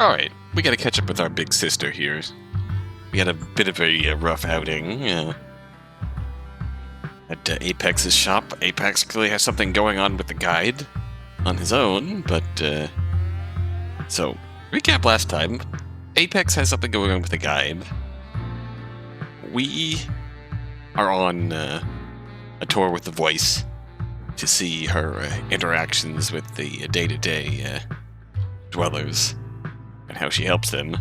Alright, we gotta catch up with our big sister here. We had a bit of a rough outing at Apex's shop. Apex clearly has something going on with the guide on his own, but so, recap last time. Apex has something going on with the guide. We are on a tour with the voice to see her interactions with the day-to-day dwellers and how she helps them.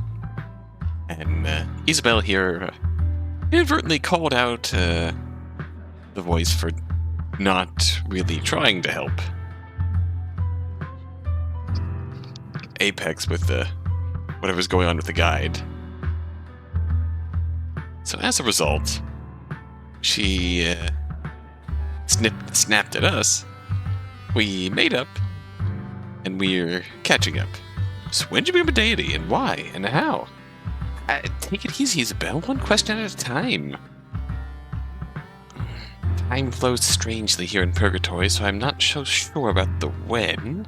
And Isobel here inadvertently called out the voice for not really trying to help Apex with whatever's going on with the guide. So as a result, she snapped at us. We made up, and we're catching up. So when did you become a deity, and why, and how? Take it easy, Isobel. One question at a time. Time flows strangely here in Purgatory, so I'm not so sure about the when.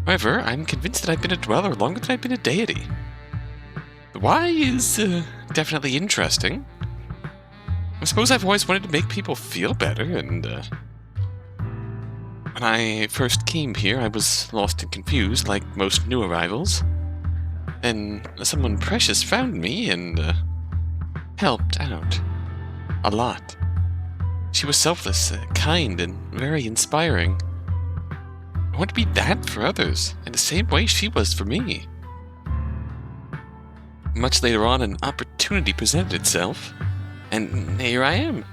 However, I'm convinced that I've been a dweller longer than I've been a deity. The why is definitely interesting. I suppose I've always wanted to make people feel better, and when I first came here, I was lost and confused, like most new arrivals. Then someone precious found me and helped out. A lot. She was selfless, kind, and very inspiring. I want to be that for others, in the same way she was for me. Much later on, an opportunity presented itself, and here I am.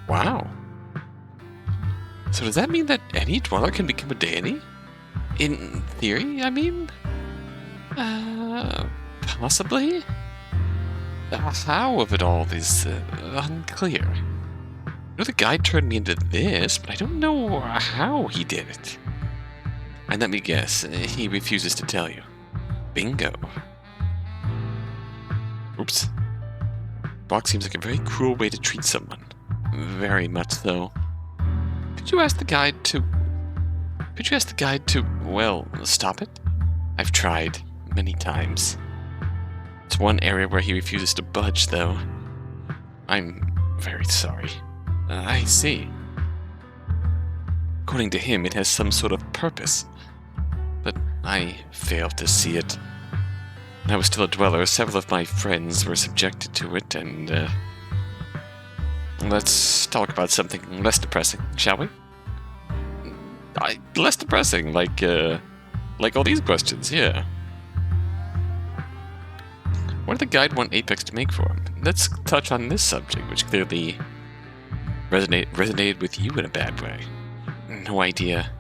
Wow. So does that mean that any dweller can become a deity? In theory, I mean? Possibly? The how of it all is unclear. I know the guide turned me into this, but I don't know how he did it. And let me guess, he refuses to tell you. Bingo. Oops. Box seems like a very cruel way to treat someone. Very much so. Could you ask the guide to, well, stop it? I've tried many times. It's one area where he refuses to budge, though. I'm very sorry. I see. According to him, it has some sort of purpose. But I failed to see it. When I was still a dweller, several of my friends were subjected to it, and let's talk about something less depressing, shall we? Less depressing, like all these questions, yeah. What did the guide want Apex to make for him? Let's touch on this subject, which clearly resonated with you in a bad way. No idea.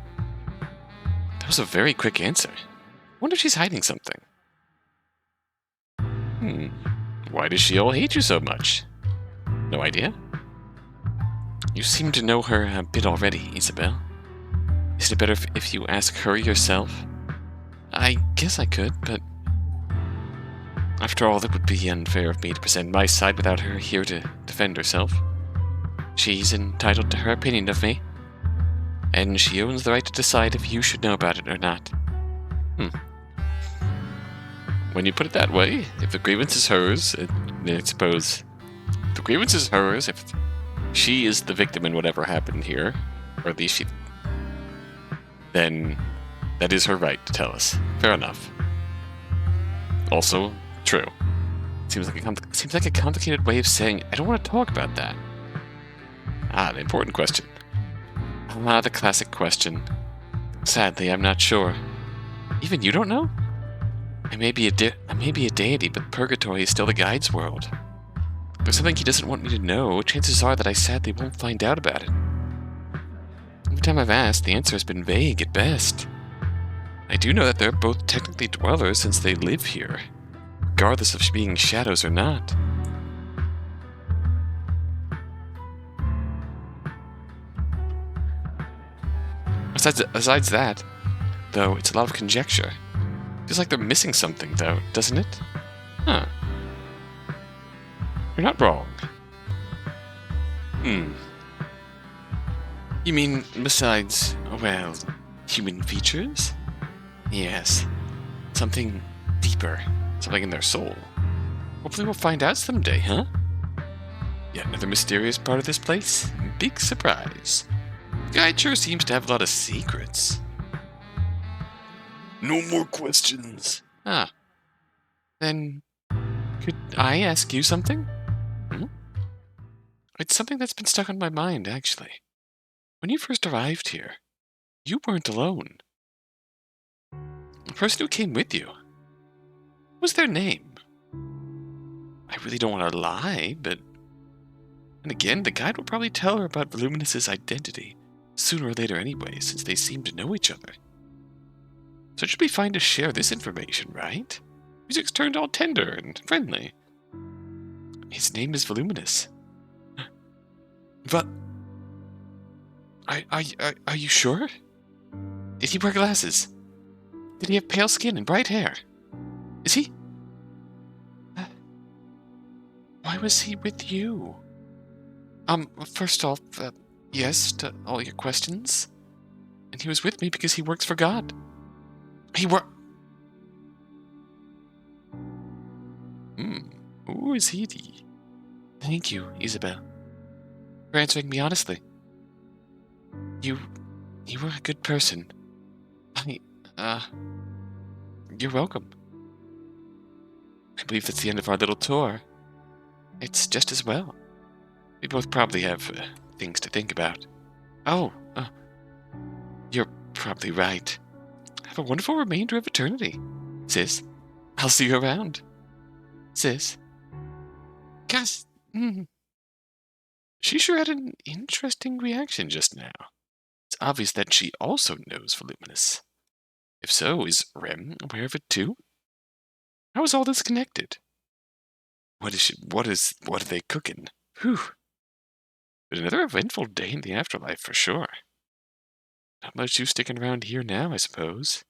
That was a very quick answer. I wonder if she's hiding something. Why does she all hate you so much? No idea? You seem to know her a bit already, Isobel. Is it better if you ask her yourself? I guess I could, but after all, it would be unfair of me to present my side without her here to defend herself. She's entitled to her opinion of me, and she owns the right to decide if you should know about it or not. When you put it that way, if the grievance is hers, I suppose the grievance is hers if she is the victim in whatever happened here, or at least then that is her right to tell us. Fair enough. Also, true. Seems like a complicated way of saying I don't want to talk about that. The important question. The classic question. Sadly, I'm not sure. Even you don't know? I may be a deity, but Purgatory is still the guide's world. If there's something he doesn't want me to know, chances are that I sadly won't find out about it. Every time I've asked, the answer has been vague at best. I do know that they're both technically dwellers since they live here, regardless of being shadows or not. Besides that, though, it's a lot of conjecture. Feels like they're missing something, though, doesn't it? Huh. You're not wrong. You mean besides, well, human features? Yes. Something deeper. Something in their soul. Hopefully we'll find out someday, huh? Yet another mysterious part of this place. Big surprise. The guy sure seems to have a lot of secrets. No more questions. Ah. Then, could I ask you something? Hmm? It's something that's been stuck on my mind, actually. When you first arrived here, you weren't alone. The person who came with you, what was their name? I really don't want to lie, but... And again, the guide will probably tell her about Voluminous's identity, sooner or later anyway, since they seem to know each other. So it should be fine to share this information, right? Music's turned all tender and friendly. His name is Voluminous. But... Are you sure? Did he wear glasses? Did he have pale skin and bright hair? Is he... Why was he with you? First off, yes to all your questions. And he was with me because he works for God. Who is he? Thank you, Isobel, for answering me honestly. You were a good person. You're welcome. I believe that's the end of our little tour. It's just as well. We both probably have things to think about. Oh, you're probably right. Have a wonderful remainder of eternity, sis. I'll see you around, sis. Gosh, she sure had an interesting reaction just now. It's obvious that she also knows Voluminous. If so, is Rem aware of it too? How is all this connected? What are they cooking? Whew. But another eventful day in the afterlife for sure. Not much use sticking around here now, I suppose.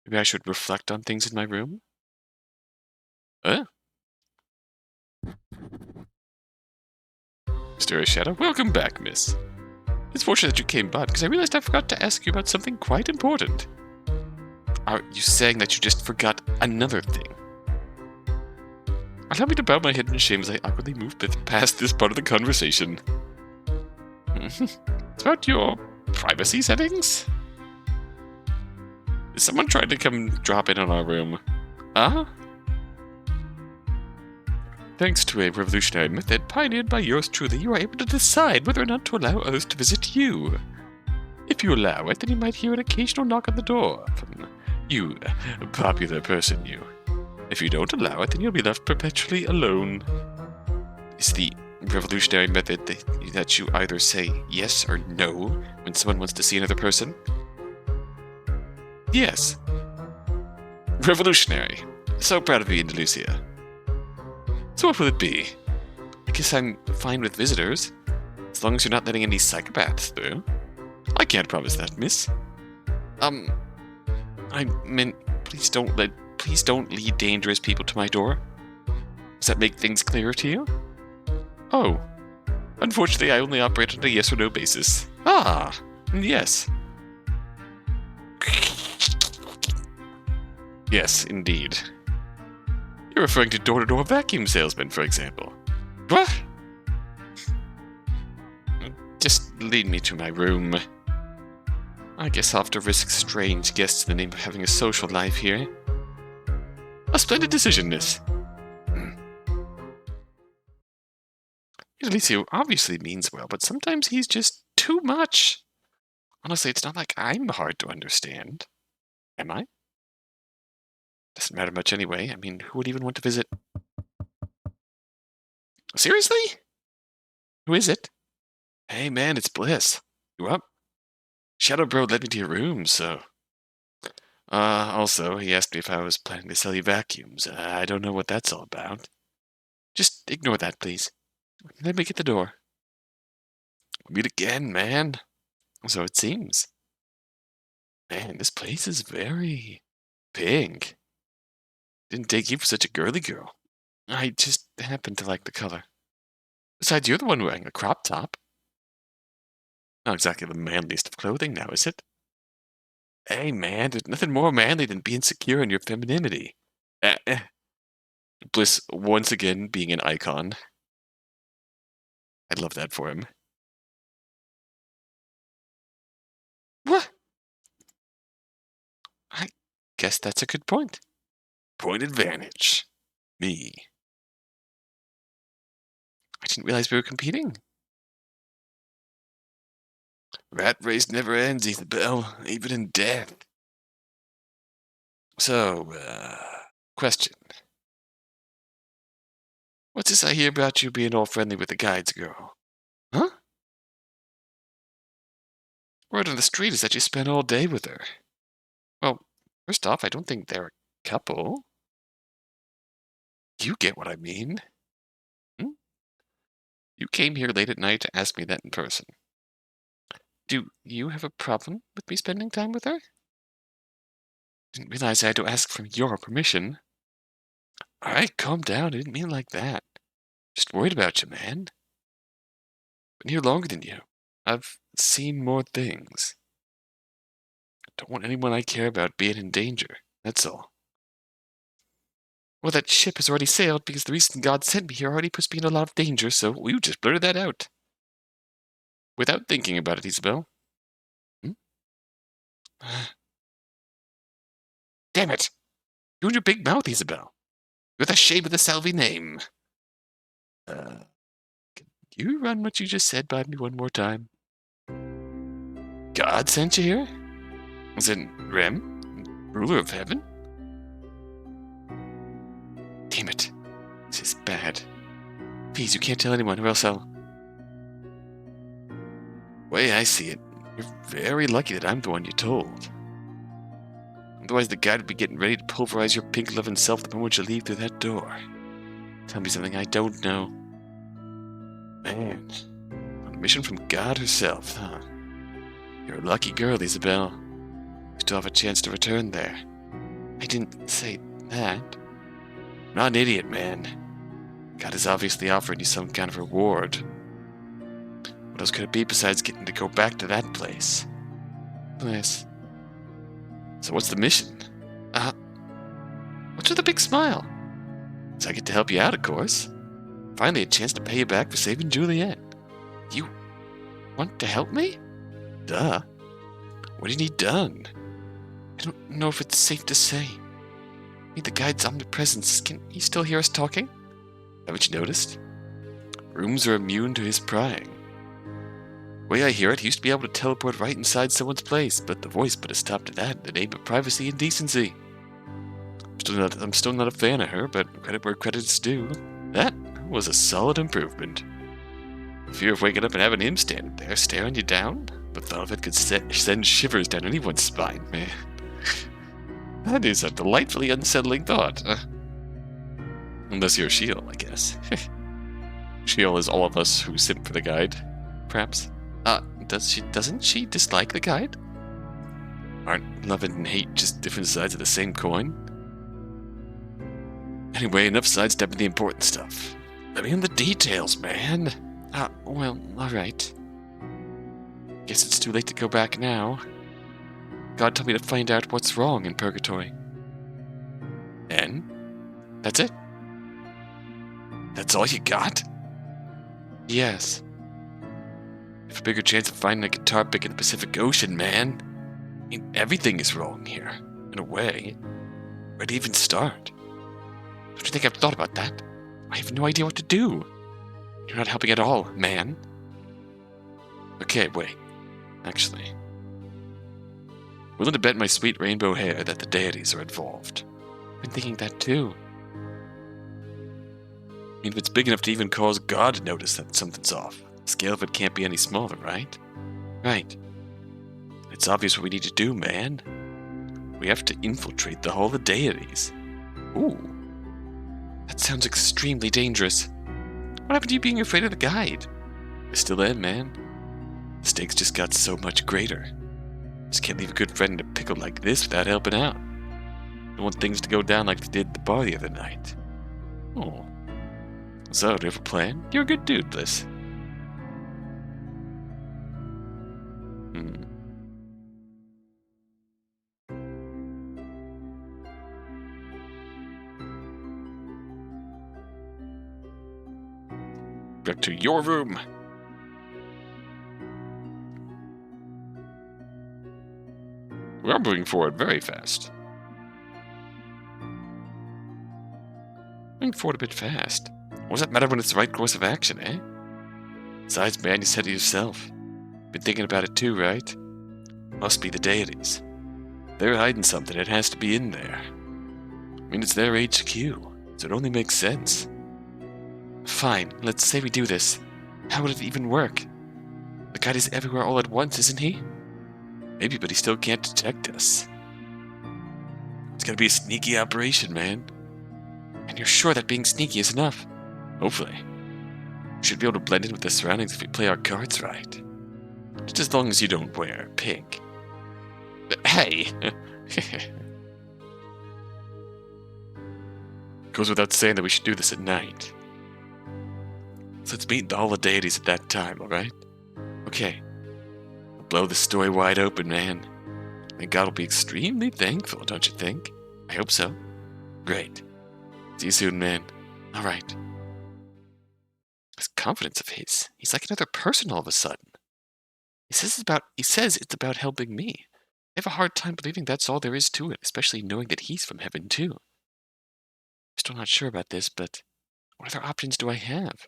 Maybe I should reflect on things in my room? Mysterious Shadow, welcome back, miss. It's fortunate that you came by, because I realized I forgot to ask you about something quite important. Are you saying that you just forgot another thing? Allow me to bow my head in shame as I awkwardly move past this part of the conversation. It's about your privacy settings? Is someone trying to come drop in on our room? Thanks to a revolutionary method pioneered by yours truly, you are able to decide whether or not to allow others to visit you. If you allow it, then you might hear an occasional knock on the door from you, popular person you. If you don't allow it, then you'll be left perpetually alone. Is the revolutionary method that you either say yes or no when someone wants to see another person? Yes. Revolutionary. So proud of you, Andalusia. So what will it be? I guess I'm fine with visitors, as long as you're not letting any psychopaths through. I can't promise that, miss. I meant, please don't lead dangerous people to my door. Does that make things clearer to you? Oh. Unfortunately, I only operate on a yes or no basis. Ah, yes. Yes, indeed. You're referring to door-to-door vacuum salesmen, for example. What? Just lead me to my room. I guess I'll have to risk strange guests in the name of having a social life here. A splendid decision, miss. Alicio obviously means well, but sometimes he's just too much. Honestly, it's not like I'm hard to understand. Am I? Doesn't matter much anyway. I mean, who would even want to visit? Seriously? Who is it? Hey man, it's Bliss. You up? Shadow Bro led me to your room, so... Also, he asked me if I was planning to sell you vacuums. I don't know what that's all about. Just ignore that, please. Let me get the door. Meet again, man. So it seems. Man, this place is very... pink. Didn't take you for such a girly girl. I just happen to like the color. Besides, you're the one wearing a crop top. Not exactly the manliest of clothing now, is it? Hey, man, there's nothing more manly than being secure in your femininity. Bliss once again being an icon. I love that for him. What? I guess that's a good point. Point advantage. Me. I didn't realize we were competing. Rat race never ends, Isobel, even in death. So, question. What's this I hear about you being all friendly with the guides girl? Huh? Word on the street is that you spent all day with her. Well, first off, I don't think they're a couple. You get what I mean. Hmm? You came here late at night to ask me that in person. Do you have a problem with me spending time with her? Didn't realize I had to ask for your permission. Alright, calm down. I didn't mean it like that. Just worried about you, man. Been here longer than you. I've seen more things. Don't want anyone I care about being in danger. That's all. Well, that ship has already sailed because the reason God sent me here already puts me in a lot of danger, so you just blurted that out. Without thinking about it, Isobel. Hmm? Damn it! You and your big mouth, Isobel. You're the shame of the Salvie name. Can you run what you just said by me one more time? God sent you here? As in Rem? Ruler of heaven? Damn it. This is bad. Please, you can't tell anyone, or else I'll... Way I see it, you're very lucky that I'm the one you told. Otherwise, the guide would be getting ready to pulverize your pink-loving self the moment you leave through that door. Tell me something I don't know. Man, on a mission from God herself, huh? You're a lucky girl, Isobel. You still have a chance to return there. I didn't say that. I'm not an idiot, man. God is obviously offering you some kind of reward. What else could it be besides getting to go back to that place? Nice. So what's the mission? What's with the big smile? So I get to help you out, of course. Finally a chance to pay you back for saving Juliet. You want to help me? Duh. What do you need done? I don't know if it's safe to say. Need the guide's omnipresence. Can you still hear us talking? Haven't you noticed? Rooms are immune to his prying. The way I hear it, he used to be able to teleport right inside someone's place, but the voice put a stop to that in the name of privacy and decency. I'm still not a fan of her, but credit where credit's due. That was a solid improvement. The fear of waking up and having him standing there staring you down? The thought of it could send shivers down anyone's spine, man. That is a delightfully unsettling thought. Unless you're Sheol, I guess. Sheol is all of us who simp for the guide, perhaps. Doesn't she dislike the guide? Aren't love and hate just different sides of the same coin? Anyway, enough sidestepping the important stuff. Let me in the details, man. Well, alright. Guess it's too late to go back now. God told me to find out what's wrong in Purgatory. And? That's it? That's all you got? Yes. I have a bigger chance of finding a guitar pick in the Pacific Ocean, man. I mean, everything is wrong here, in a way. Where to even start? Don't you think I've thought about that? I have no idea what to do. You're not helping at all, man. Okay, wait. Actually. Willing to bet my sweet rainbow hair that the deities are involved. I've been thinking that too. I mean, if it's big enough to even cause God to notice that something's off, the scale of it can't be any smaller, right? Right. It's obvious what we need to do, man. We have to infiltrate the Hall of the Deities. Ooh. That sounds extremely dangerous. What happened to you being afraid of the guide? I still am, man. The stakes just got so much greater. Just can't leave a good friend in a pickle like this without helping out. Don't want things to go down like they did at the bar the other night. Oh. So, do you have a plan? You're a good dude, Bliss. Back to your room. We are moving forward very fast. Moving forward a bit fast. What does that matter when it's the right course of action, eh? Besides, man, you said it yourself. Been thinking about it too, right? Must be the deities. They're hiding something. It has to be in there. I mean, it's their HQ, so it only makes sense. Fine, let's say we do this. How would it even work? The guy is everywhere all at once, isn't he? Maybe, but he still can't detect us. It's gonna be a sneaky operation, man. And you're sure that being sneaky is enough? Hopefully. We should be able to blend in with the surroundings if we play our cards right. Just as long as you don't wear pink. Hey! Goes without saying that we should do this at night. So let's meet all the deities at that time, alright? Okay. We'll blow the story wide open, man. And God will be extremely thankful, don't you think? I hope so. Great. See you soon, man. Alright. This confidence of his. He's like another person all of a sudden. He says it's about helping me. I have a hard time believing that's all there is to it, especially knowing that he's from heaven too. I'm still not sure about this, but what other options do I have?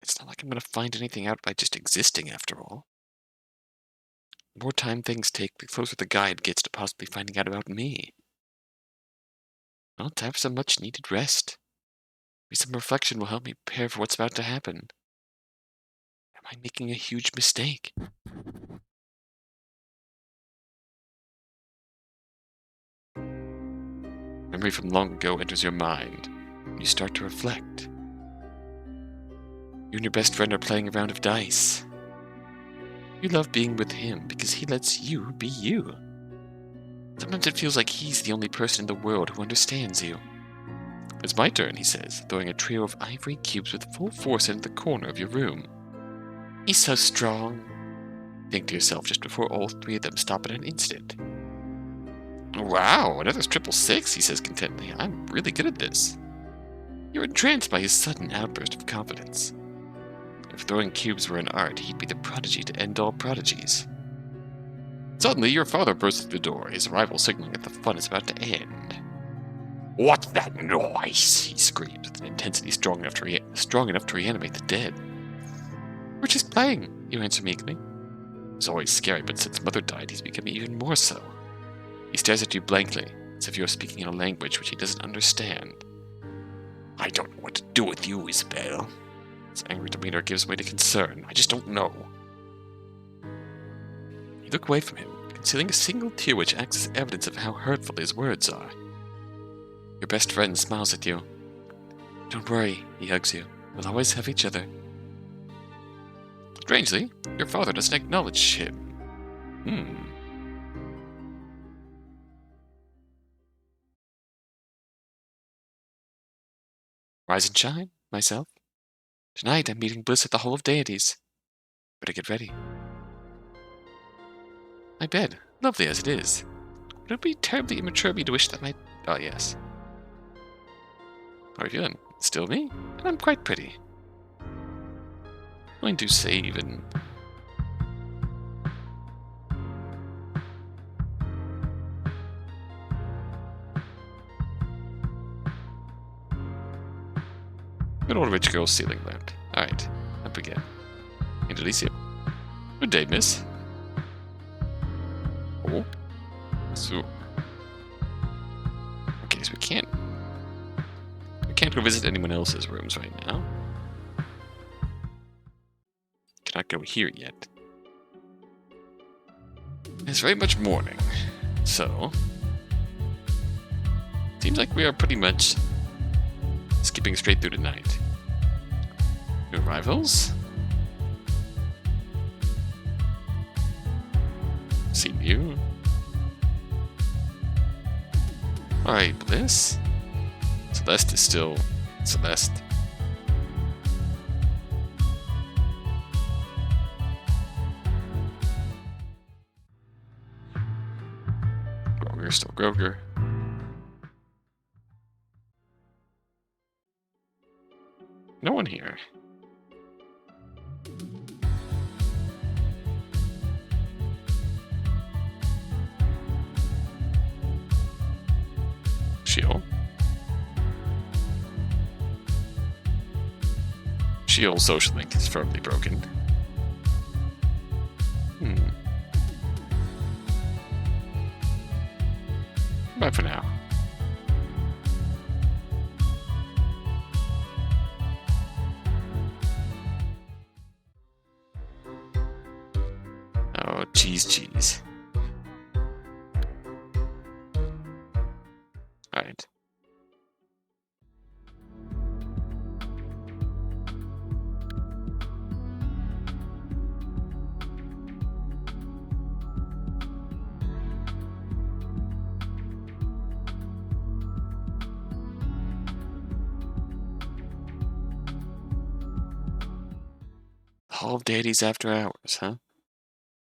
It's not like I'm going to find anything out by just existing, after all. The more time things take, the closer the guide gets to possibly finding out about me. Well, time for some much-needed rest. Maybe some reflection will help me prepare for what's about to happen. Am I making a huge mistake? Memory from long ago enters your mind, and you start to reflect. You and your best friend are playing a round of dice. You love being with him because he lets you be you. Sometimes it feels like he's the only person in the world who understands you. It's my turn, he says, throwing a trio of ivory cubes with full force into the corner of your room. He's so strong. Think to yourself just before all three of them stop in an instant. Wow, another 666, he says contentedly. I'm really good at this. You're entranced by his sudden outburst of confidence. If throwing cubes were an art, he'd be the prodigy to end all prodigies. Suddenly, your father bursts through the door, his arrival signaling that the fun is about to end. What's that noise? He screams with an intensity strong enough to reanimate the dead. We're just playing, you answer meekly. It's always scary, but since Mother died, he's becoming even more so. He stares at you blankly, as if you're speaking in a language which he doesn't understand. I don't know what to do with you, Isobel. His angry demeanor gives way to concern. I just don't know. You look away from him, concealing a single tear which acts as evidence of how hurtful his words are. Your best friend smiles at you. Don't worry, he hugs you. We'll always have each other. Strangely, your father doesn't acknowledge him. Rise and shine, myself. Tonight I'm meeting Bliss at the Hall of Deities. Better get ready. My bed, lovely as it is. Would it be terribly immature of me to wish that my... Oh, yes. How are you feeling? Still me? And I'm quite pretty. I'm going to save and... Good old rich girl ceiling lamp. Alright, up again. Indelicia. Good day, miss. Oh. So... Okay, so we can't go visit anyone else's rooms right now. Cannot go here yet. It's very much morning, so... Seems like we are pretty much skipping straight through tonight. New arrivals. See you. Alright, Bliss. Celeste is still Celeste. Groger still Groger. No one here. Shield. Shield social link is firmly broken. Bye for now. Oh, cheese. Alright. Hall of Deities after hours, huh? The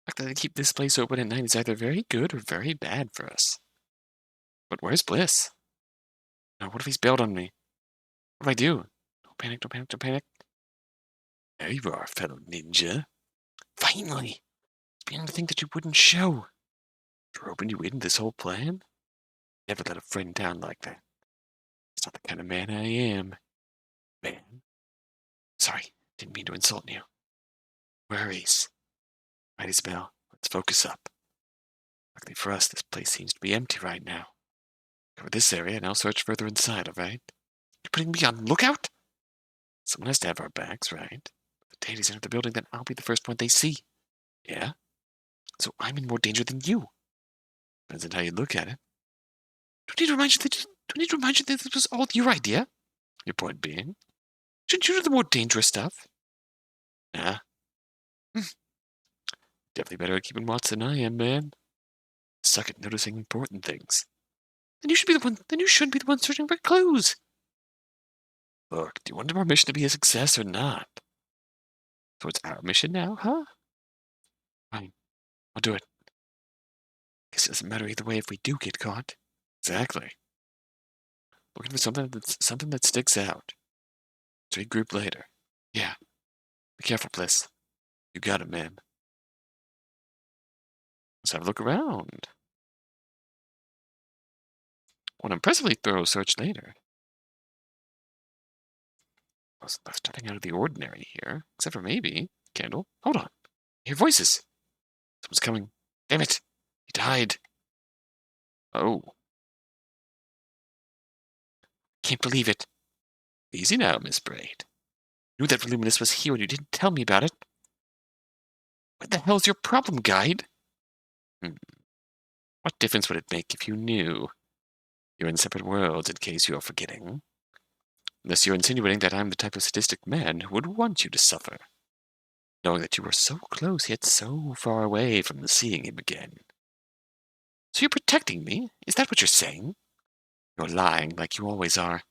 fact that they keep this place open at night is either very good or very bad for us. But where's Bliss? Now, what if he's bailed on me? What do I do? Don't panic. There you are, fellow ninja. Finally! It's beginning to think that you wouldn't show. For roping you in this whole plan? Never let a friend down like that. It's not the kind of man I am. Man. Sorry, didn't mean to insult you. Worries. Right, Isobel, let's focus up. Luckily for us, this place seems to be empty right now. Cover this area and I'll search further inside, alright? You're putting me on lookout? Someone has to have our backs, right? If the deities enter the building, then I'll be the first one they see. Yeah? So I'm in more danger than you. Depends on how you look at it. Do I need to remind you that this was all your idea? Your point being? Shouldn't you do the more dangerous stuff? Nah. Definitely better at keeping watch than I am, man. Suck at noticing important things. Then you should be the one searching for clues. Look, do you want our mission to be a success or not? So it's our mission now, huh? Fine. I'll do it. Guess it doesn't matter either way if we do get caught. Exactly. Looking for something that sticks out. So regroup later. Yeah. Be careful, Bliss. You got it, man. Let's have a look around. One impressively thorough search later. Was nothing out of the ordinary here, except for maybe candle. Hold on. I hear voices. Someone's coming. Damn it. He died. Oh. Can't believe it. Easy now, Miss Braid. Knew that Voluminous was here and you didn't tell me about it. What the hell's your problem, guide? What difference would it make if you knew? You're in separate worlds, in case you're forgetting. Unless you're insinuating that I'm the type of sadistic man who would want you to suffer, knowing that you were so close yet so far away from seeing him again. So you're protecting me? Is that what you're saying? You're lying like you always are.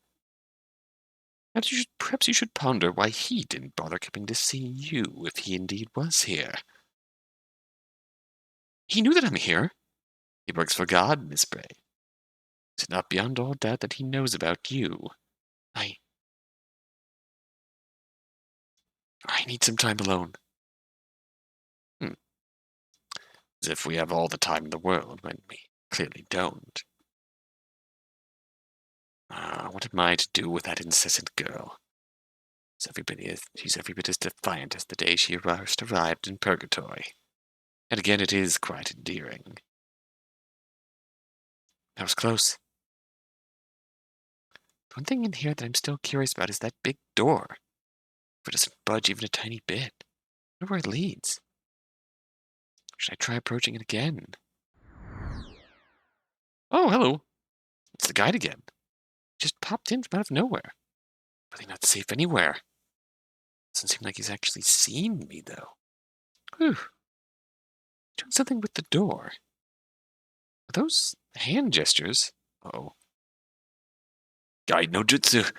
Perhaps you should ponder why he didn't bother coming to see you if he indeed was here. He knew that I'm here. He works for God, Miss Bray. Is it not beyond all doubt that he knows about you? I need some time alone. As if we have all the time in the world when we clearly don't. What am I to do with that incessant girl? She's every bit as defiant as the day she first arrived in Purgatory. And again, it is quite endearing. That was close. The one thing in here that I'm still curious about is that big door. If it doesn't budge even a tiny bit, I wonder where it leads. Should I try approaching it again? Oh, hello. It's the guide again. Just popped in from out of nowhere. Really not safe anywhere. Doesn't seem like he's actually seen me, though. Whew. Doing something with the door. Are those hand gestures? Uh-oh. Guide no jutsu.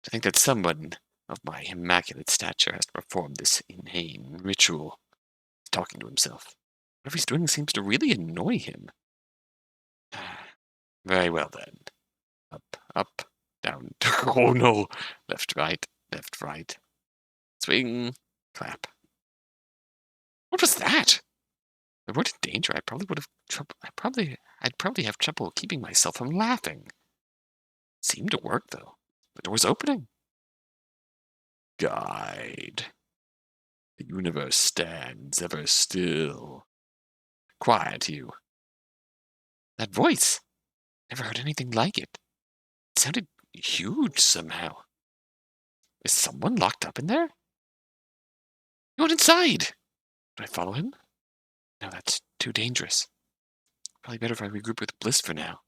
To think that someone of my immaculate stature has to perform this inane ritual. He's talking to himself. Whatever he's doing seems to really annoy him. Very well, then. Up, down. Oh, no. Left, right. Swing, clap. What was that? If I weren't in danger, I'd probably have trouble keeping myself from laughing. Seemed to work, though. The door's opening. Guide. The universe stands ever still. Quiet, you. That voice. Never heard anything like it. It sounded huge somehow. Is someone locked up in there? Go inside! Do I follow him? No, that's too dangerous. Probably better if I regroup with Bliss for now.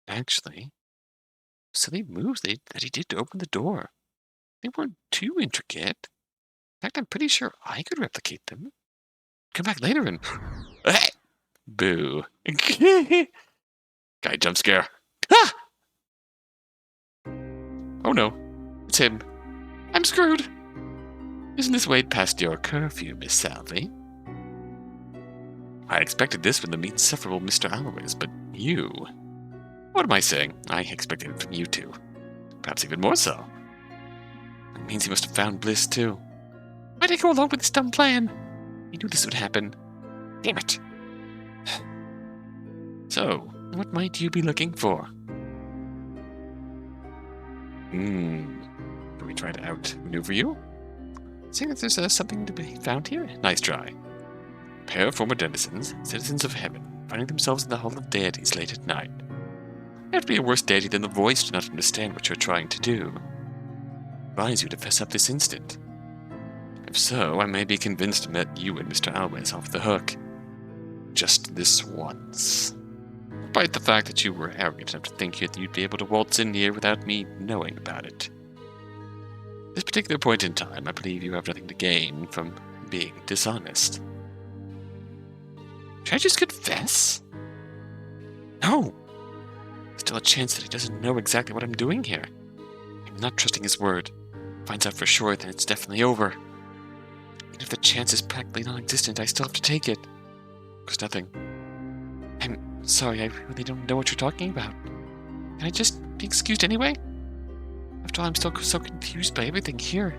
Actually, silly moves that he did to open the door. They weren't too intricate. In fact, I'm pretty sure I could replicate them. Come back later and... Boo. Guy jump scare. Ah! Oh no, it's him. I'm screwed. Isn't this way past your curfew, Miss Salvie? I expected this from the insufferable Mr. Alvarez, but you... What am I saying? I expected it from you two. Perhaps even more so. That means he must have found Bliss, too. Why'd I go along with this dumb plan? I knew this would happen. Damn it. So, what might you be looking for? Can we try to outmaneuver you? Seeing that there's something to be found here? Nice try. A pair of former denizens, citizens of heaven, finding themselves in the hall of deities late at night. You have to be a worse deity than the voice to not understand what you're trying to do. I advise you to fess up this instant. If so, I may be convinced to let you and Mr. Alvarez off the hook. Just this once. Despite the fact that you were arrogant enough to think you'd be able to waltz in here without me knowing about it. At this particular point in time, I believe you have nothing to gain from being dishonest. Should I just confess? No! There's still a chance that he doesn't know exactly what I'm doing here. I'm not trusting his word. If he finds out for sure, then it's definitely over. Even if the chance is practically non-existent, I still have to take it. There's nothing. I'm sorry, I really don't know what you're talking about. Can I just be excused anyway? After all, I'm still so confused by everything here.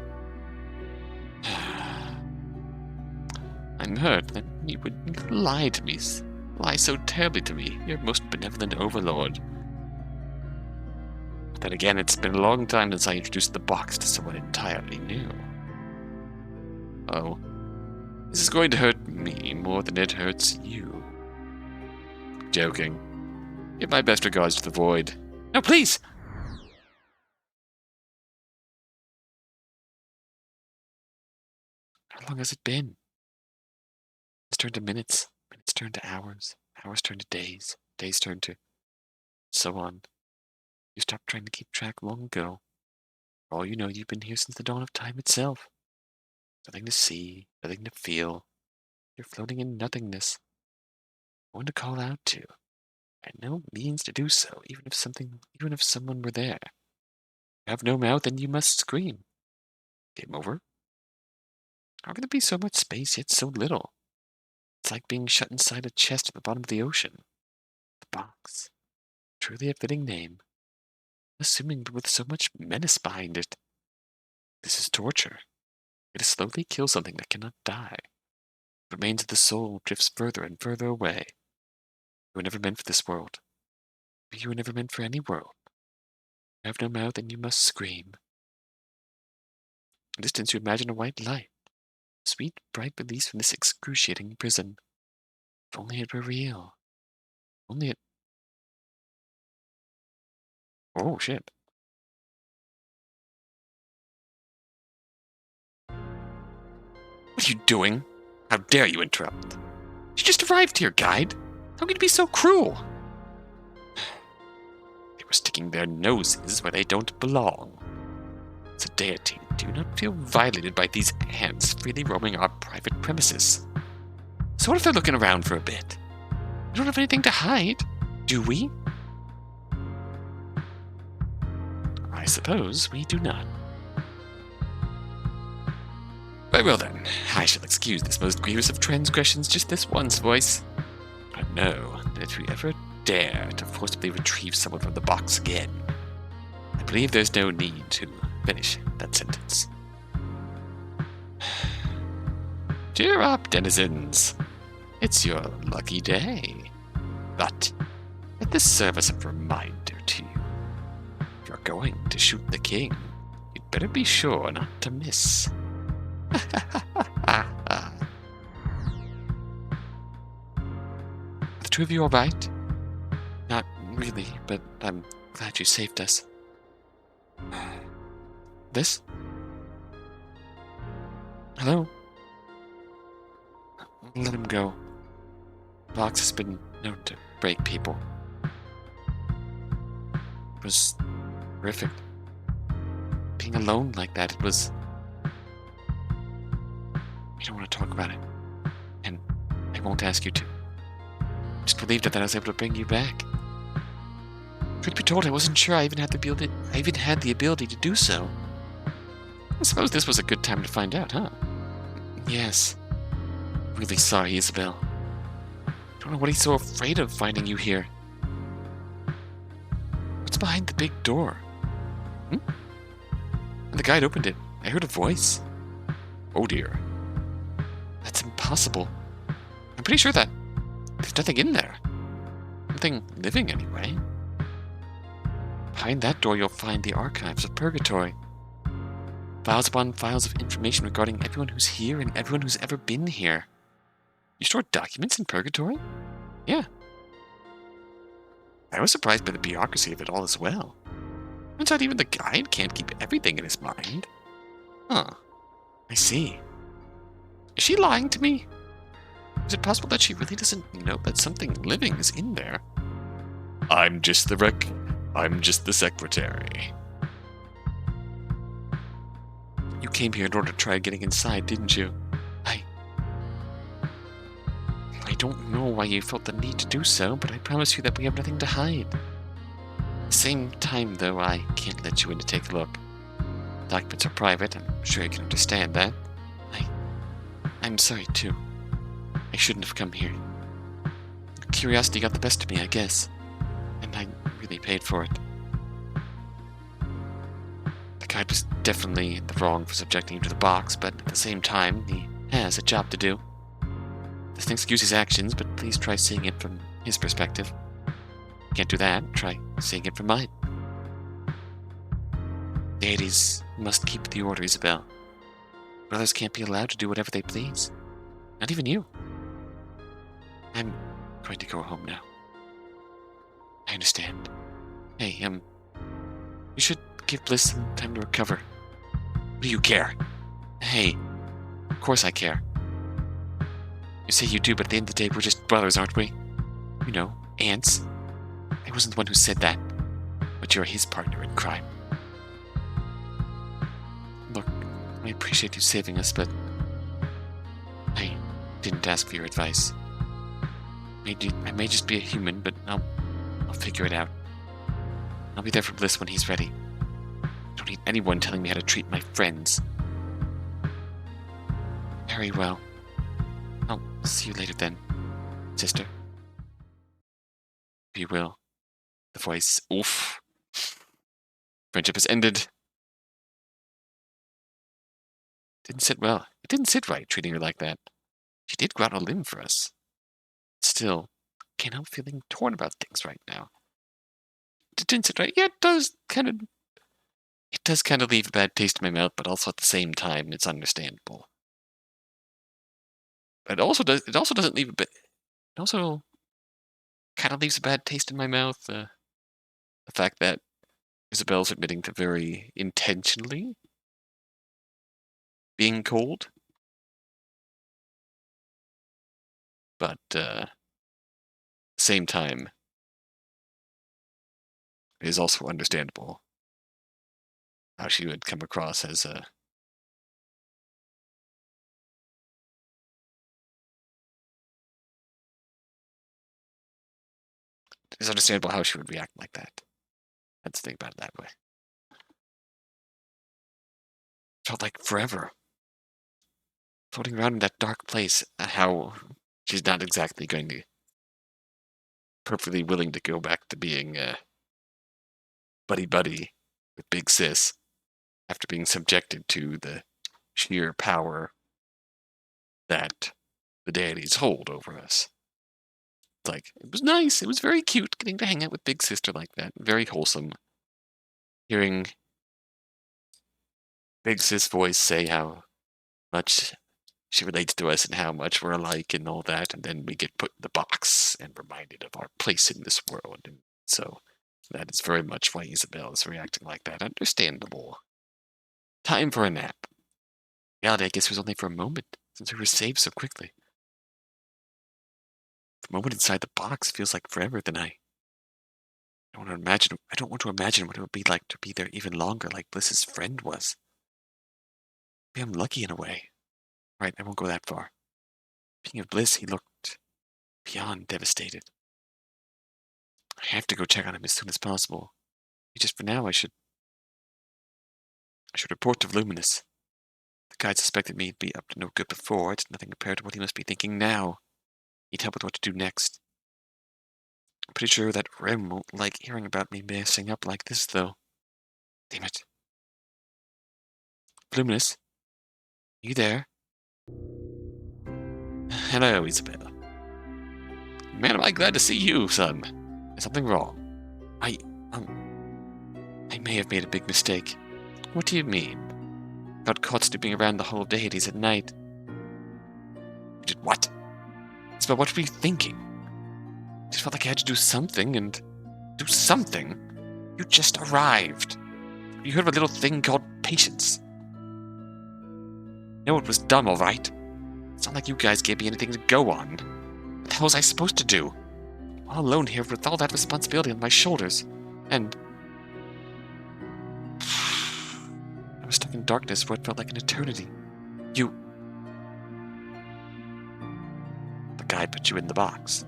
I'm hurt that you would lie to me, lie so terribly to me, your most benevolent overlord. But then again, it's been a long time since I introduced the box to someone entirely new. Oh, this is going to hurt me more than it hurts you. Joking. Give my best regards to the void. No, please! How long has it been? It's turned to minutes, minutes turn to hours, hours turn to days, days turn to... so on. You stopped trying to keep track long ago. For all you know, you've been here since the dawn of time itself. Nothing to see, nothing to feel. You're floating in nothingness. No one to call out to, and no means to do so, even if someone were there. You have no mouth, and you must scream. Game over? How can there be so much space, yet so little? It's like being shut inside a chest at the bottom of the ocean. The box. Truly a fitting name. Assuming, but with so much menace behind it. This is torture. It is slowly kill something that cannot die. The remains of the soul drifts further and further away. You were never meant for this world. You were never meant for any world. You have no mouth and you must scream. In distance you imagine a white light. Sweet, bright release from this excruciating prison. If only it were real. Only it... Oh, shit. What are you doing? How dare you interrupt? You just arrived here, guide. How can you be so cruel? They were sticking their noses where they don't belong. As a deity, do you not feel violated by these ants freely roaming our private premises? So what if they're looking around for a bit? We don't have anything to hide, do we? I suppose we do not. Very well then, I shall excuse this most grievous of transgressions just this once, voice. But know that if you ever dare to forcibly retrieve someone from the box again, I believe there's no need to finish that sentence. Cheer up, denizens. It's your lucky day. But let this serve as a reminder to you. If your going to shoot the king, you'd better be sure not to miss. Are the two of you all right? Not really, but I'm glad you saved us. This? Hello? Let him go. Box has been known to break people. It was horrific. Being alone like that, it was... We don't want to talk about it. And I won't ask you to. Just relieved that I was able to bring you back. Truth be told, I wasn't sure I even had the ability to do so. I suppose this was a good time to find out, huh? Yes. Really sorry, Isobel. Don't know what he's so afraid of finding you here. What's behind the big door? When the guide opened it, I heard a voice. Oh dear. That's impossible. I'm pretty sure that there's nothing in there. Nothing living, anyway. Behind that door, you'll find the archives of Purgatory. Files upon files of information regarding everyone who's here and everyone who's ever been here. You store documents in Purgatory? Yeah. I was surprised by the bureaucracy of it all as well. Turns out even the guide can't keep everything in his mind. Huh. I see. Is she lying to me? Is it possible that she really doesn't know that something living is in there? I'm just the secretary. You came here in order to try getting inside, didn't you? I don't know why you felt the need to do so, but I promise you that we have nothing to hide. At the same time, though, I can't let you in to take a look. Documents are private, I'm sure you can understand that. I'm sorry, too. I shouldn't have come here. Curiosity got the best of me, I guess. And I really paid for it. The guide was definitely in the wrong for subjecting him to the box, but at the same time, he has a job to do. Doesn't excuse his actions, but please try seeing it from his perspective. Can't do that, try seeing it from mine. Deities must keep the order, Isobel. Brothers can't be allowed to do whatever they please. Not even you. I'm going to go home now. I understand. Hey, you should give Bliss some time to recover. What do you care? Hey, of course I care. You say you do, but at the end of the day, we're just brothers, aren't we? You know, ants. I wasn't the one who said that, but you're his partner in crime. Look, I appreciate you saving us, but I didn't ask for your advice. I may just be a human, but I'll figure it out. I'll be there for Bliss when he's ready. I don't need anyone telling me how to treat my friends. Very well. I'll see you later then, sister. If you will. The voice. Oof. Friendship has ended. Didn't sit well. It didn't sit right treating her like that. She did go out on a limb for us. Still, can't help feeling torn about things right now. It didn't sit right. Yeah, it does kind of leave a bad taste in my mouth, but also at the same time, it's understandable. It also doesn't leave a bit. It also kind of leaves a bad taste in my mouth. The fact that Isobel's admitting to very intentionally being cold. But at the same time, it is also understandable how she would come across as a... It's understandable how she would react like that. Let's think about it that way. Felt like forever. Floating around in that dark place, how she's not exactly going to... perfectly willing to go back to being buddy-buddy with Big Sis after being subjected to the sheer power that the deities hold over us. It's like, it was nice, it was very cute getting to hang out with Big Sister like that. Very wholesome. hearing Big Sis voice say how much she relates to us and how much we're alike and all that, and then we get put in the box and reminded of our place in this world. And so that is very much why Isobel is reacting like that. Understandable. Time for a nap. Reality, I guess, was only for a moment, since we were saved so quickly. The moment inside the box feels like forever. Then I don't want to imagine what it would be like to be there even longer, like Bliss's friend was. Maybe I'm lucky in a way. Right, I won't go that far. Speaking of Bliss, he looked beyond devastated. I have to go check on him as soon as possible. Just for now, I should report to Luminous. The guide suspected me to be up to no good before. It's nothing compared to what he must be thinking now. He'd help with what to do next. I'm pretty sure that Rem won't like hearing about me messing up like this, though. Damn it. Luminous? You there? Hello, Isobel. Man, am I glad to see you, son. Is something wrong? I may have made a big mistake. What do you mean? Got caught snooping around the Hall of Deities at night. You did what? Isabel, what were you thinking? I just felt like I had to do something, and... Do something? You just arrived. You heard of a little thing called patience. No, it was dumb, alright? It's not like you guys gave me anything to go on. What the hell was I supposed to do? All alone here with all that responsibility on my shoulders. And... I was stuck in darkness for what felt like an eternity. You... The guy put you in the box.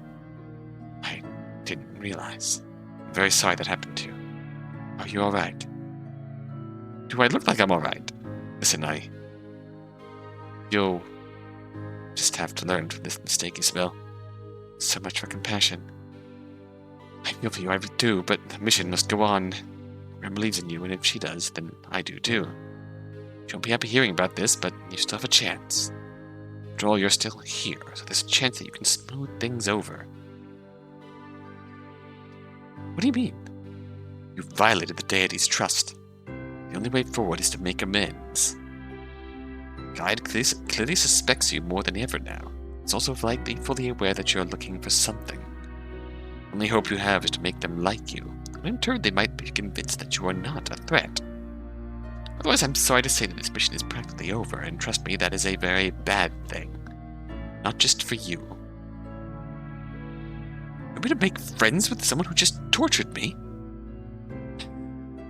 I didn't realize. I'm very sorry that happened to you. Are you alright? Do I look like I'm alright? Listen, You'll just have to learn from this mistake, Isobel. So much for compassion. I feel for you, I do, but the mission must go on. Rem believes in you, and if she does, then I do too. She won't be happy hearing about this, but you still have a chance. After all, you're still here, so there's a chance that you can smooth things over. What do you mean? You violated the deity's trust. The only way forward is to make amends. Guide clearly suspects you more than ever now. It's also likely fully aware that you're looking for something. The only hope you have is to make them like you, and in turn they might be convinced that you are not a threat. Otherwise, I'm sorry to say that this mission is practically over, and trust me, that is a very bad thing. Not just for you. I'm going to make friends with someone who just tortured me?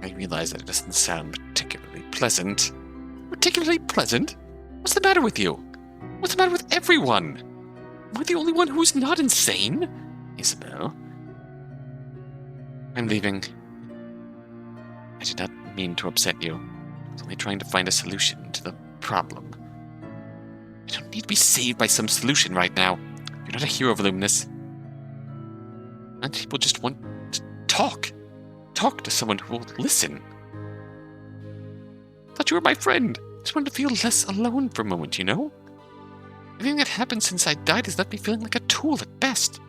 I realize that it doesn't sound particularly pleasant. Particularly pleasant? What's the matter with you? What's the matter with everyone? Am I the only one who's not insane? Isobel. I'm leaving. I did not mean to upset you. I was only trying to find a solution to the problem. I don't need to be saved by some solution right now. You're not a hero, Voluminous. And people just want to talk. Talk to someone who will listen. I thought you were my friend. I just wanted to feel less alone for a moment, you know? Everything that happened since I died has left me feeling like a tool at best.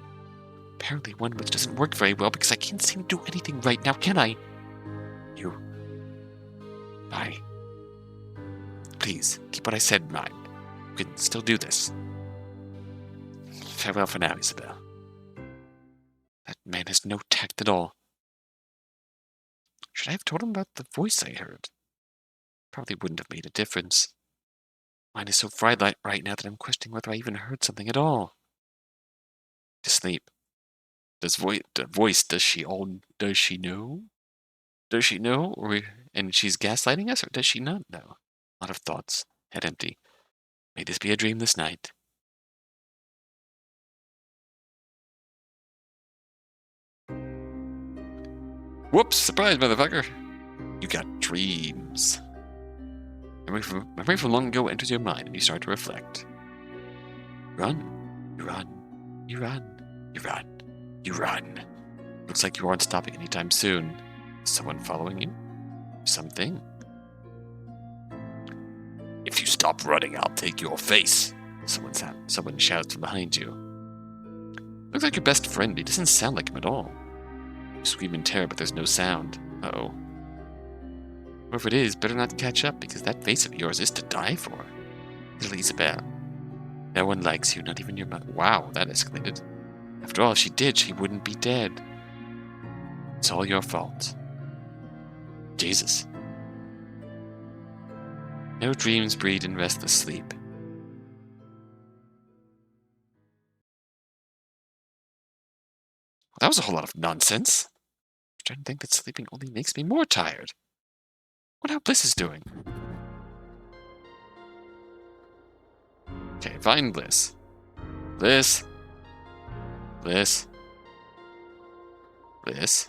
Apparently one which doesn't work very well because I can't seem to do anything right now, can I? You. Bye. Please, keep what I said in mind. You can still do this. Farewell for now, Isobel. That man has no tact at all. Should I have told him about the voice I heard? Probably wouldn't have made a difference. Mine is so fried right now that I'm questioning whether I even heard something at all. To sleep. Does she know? Does she know? And she's gaslighting us, or does she not know? A lot of thoughts. Head empty. May this be a dream this night. Whoops! Surprise, motherfucker! You got dreams. Memory from long ago enters your mind, and you start to reflect. Run. You run. You run. You run. You run. Looks like you aren't stopping anytime soon. Is someone following you? Something? If you stop running, I'll take your face. Someone shouts from behind you. Looks like your best friend. He doesn't sound like him at all. You scream in terror, but there's no sound. Uh-oh. Whoever it is, better not catch up, because that face of yours is to die for. Little Isobel. No one likes you, not even your mother. Wow, that escalated. After all, if she did, she wouldn't be dead. It's all your fault. Jesus. No dreams breed in restless sleep. That was a whole lot of nonsense. I'm trying to think that sleeping only makes me more tired. What how Bliss is doing? Okay, find Bliss. Bliss. Bliss. Bliss.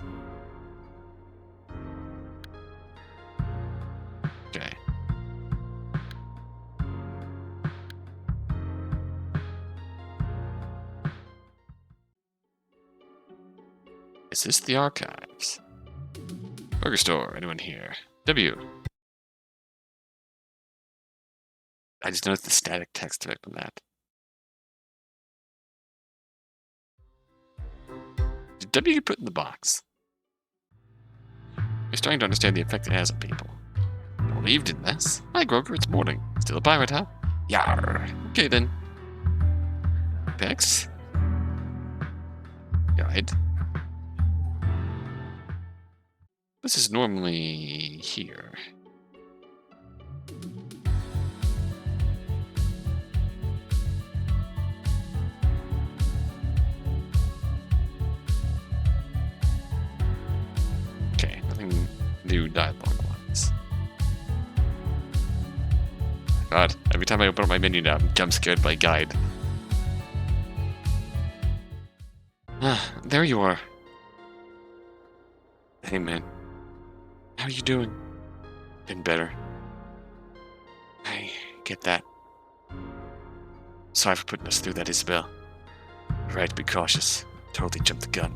Okay. Is this the archives? Burger store, anyone here? W. I just noticed the static text effect on that. Did W get put in the box? You're starting to understand the effect it has on people. Believed in this? Hi, Groger, it's morning. Still a pirate, huh? Yarr. Okay, then. Bex? Guide. This is normally here. Okay, nothing new dialogue-wise. God, every time I open up my menu now, I'm jump scared by guide. Ah, there you are. Hey, man. How are you doing? Been better. I get that. Sorry for putting us through that, Isobel. Right, be cautious. Totally jumped the gun.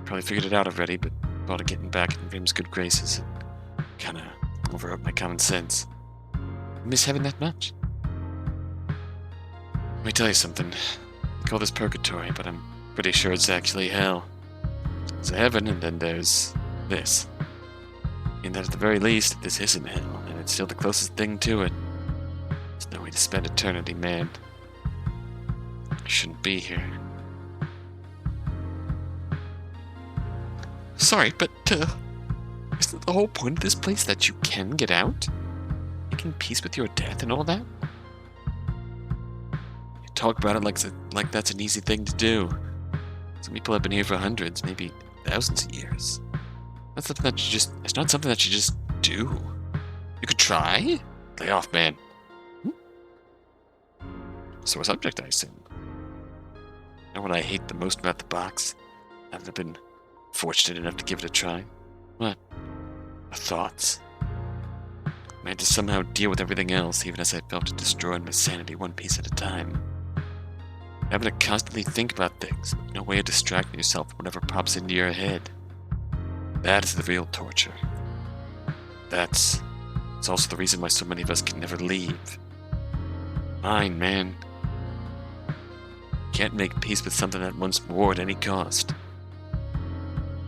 Probably figured it out already, but thought of getting back in Rim's good graces and kinda overrode my common sense. I miss heaven that much. Let me tell you something. I call this Purgatory, but I'm pretty sure it's actually hell. There's a heaven, and then there's this. And that at the very least, this isn't hell, and it's still the closest thing to it. There's no way to spend eternity, man. I shouldn't be here. Sorry, but, isn't the whole point of this place that you can get out? Making peace with your death and all that? You talk about it like that's an easy thing to do. Some people have been here for hundreds, maybe thousands of years. That's something that it's not something that you just do. You could try? Lay off, man. Sore subject, I assume. You know what I hate the most about the box? I haven't been fortunate enough to give it a try. What? My thoughts. I had to somehow deal with everything else, even as I felt it destroying my sanity one piece at a time. Having to constantly think about things, with no way of distracting yourself from whatever pops into your head. That is the real torture. It's also the reason why so many of us can never leave. Mine, man. Can't make peace with something that wants more at any cost.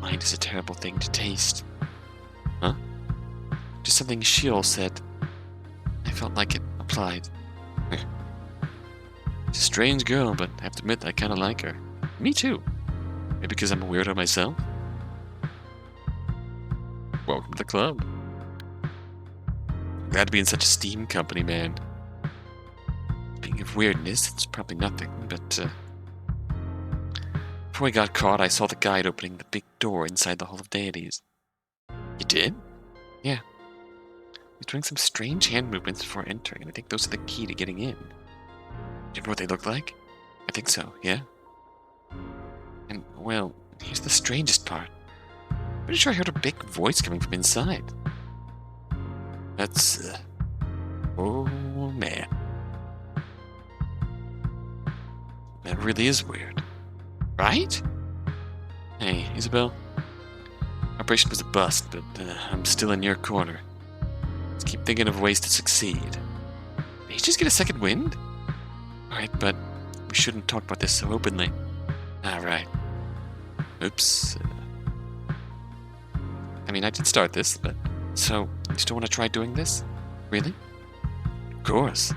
Mind is a terrible thing to taste. Huh? Just something Sheol said. I felt like it applied. She's a strange girl, but I have to admit I kind of like her. Me too. Maybe because I'm a weirdo myself? Welcome to the club. Glad to be in such a steam company, man. Speaking of weirdness, it's probably nothing, but, before I got caught, I saw the guide opening the big door inside the Hall of Deities. You did? Yeah. He was doing some strange hand movements before entering, and I think those are the key to getting in. Do you remember what they look like? I think so, yeah? And, well, here's the strangest part. Pretty sure I heard a big voice coming from inside. That's, oh man. That really is weird. Right? Hey, Isobel. Operation was a bust, but I'm still in your corner. Let's keep thinking of ways to succeed. Did he just get a second wind? Alright, but we shouldn't talk about this so openly. Alright. Oops. I mean, I did start this, but So, you still want to try doing this? Really? Of course.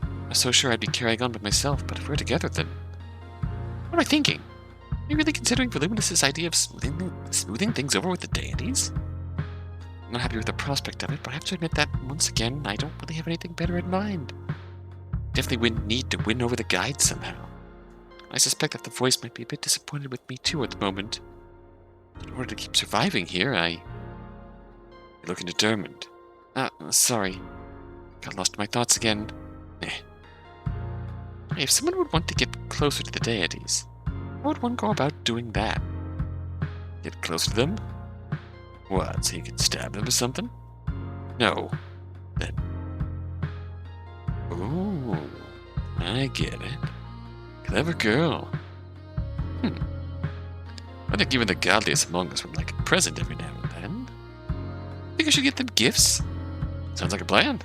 I was so sure I'd be carrying on by myself, but if we're together, then... What am I thinking? Are you really considering Voluminous's idea of smoothing things over with the deities? I'm not happy with the prospect of it, but I have to admit that, once again, I don't really have anything better in mind. Definitely need to win over the guide somehow. I suspect that the voice might be a bit disappointed with me too at the moment. In order to keep surviving here, You're looking determined. Sorry. Got lost in my thoughts again. Hey, if someone would want to get closer to the deities, how would one go about doing that? Get closer to them? What, so you could stab them or something? No. Then... Ooh, I get it. Clever girl. I think even the godliest among us would like a present every now and then. Think I should get them gifts? Sounds like a plan.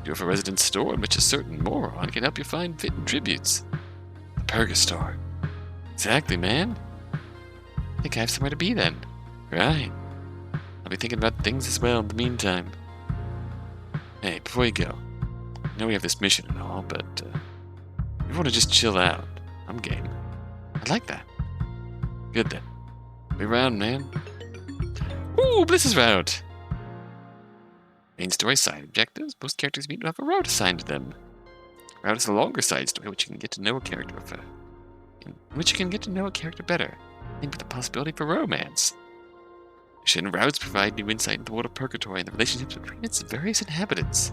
You have a resident store in which a certain moron can help you find fitting tributes. The Purgatory. Exactly, man. I think I have somewhere to be then. Right. I'll be thinking about things as well in the meantime. Hey, before you go, I know we have this mission and all, but if you want to just chill out, I'm game. I like that. Good then. Be around, man. Ooh, Bliss is route. Main story side objectives. Most characters meet to have a route assigned to them. Route is a longer side story which you can get to know a character in which you can get to know a character better. Think with the possibility for romance. Mission routes provide new insight into the world of Purgatory and the relationships between its various inhabitants.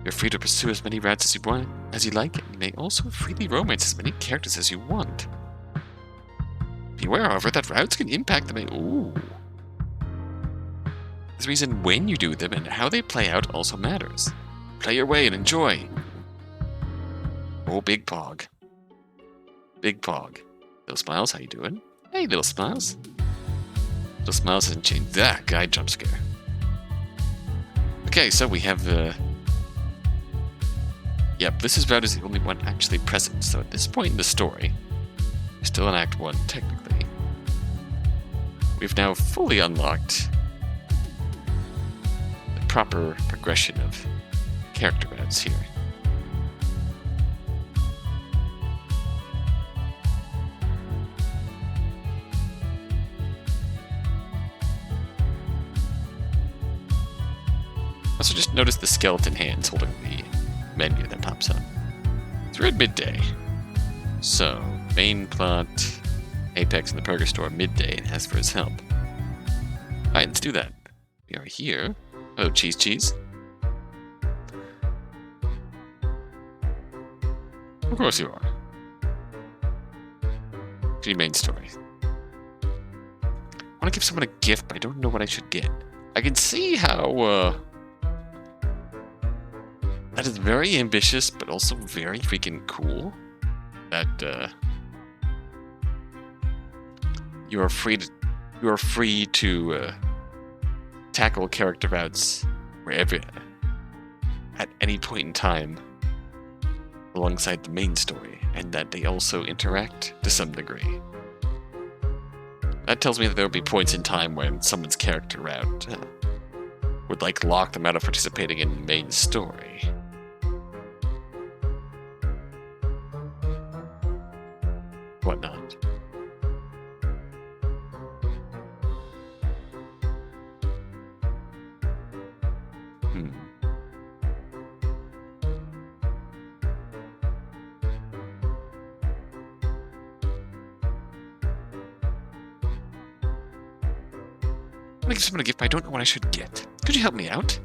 You're free to pursue as many routes as you want, as you like, and you may also freely romance as many characters as you want. Beware, however, that routes can impact them. Ooh. There's a reason when you do them and how they play out also matters. Play your way and enjoy. Oh, Big Pog. Big Pog. Little Smiles, how you doing? Hey, Little Smiles. Little Smiles hasn't changed. Ah, guide jump scare. Okay, so we have Bliss's route is the only one actually present, so at this point in the story, we're still in Act 1, technically. We've now fully unlocked the proper progression of character routes here. Also just notice the skeleton hands holding the menu that pops up. It's at midday. So, main plot, Apex in the Purgatory midday and asks for his help. Alright, let's do that. We are here. Oh, cheese. Of course you are. To main story. I want to give someone a gift, but I don't know what I should get. I can see how, that is very ambitious, but also very freaking cool. That you are free to tackle character routes wherever, at any point in time, alongside the main story, and that they also interact to some degree. That tells me that there will be points in time when someone's character route would lock them out of participating in the main story. Whatnot. I give someone a gift, but I don't know what I should get. Could you help me out?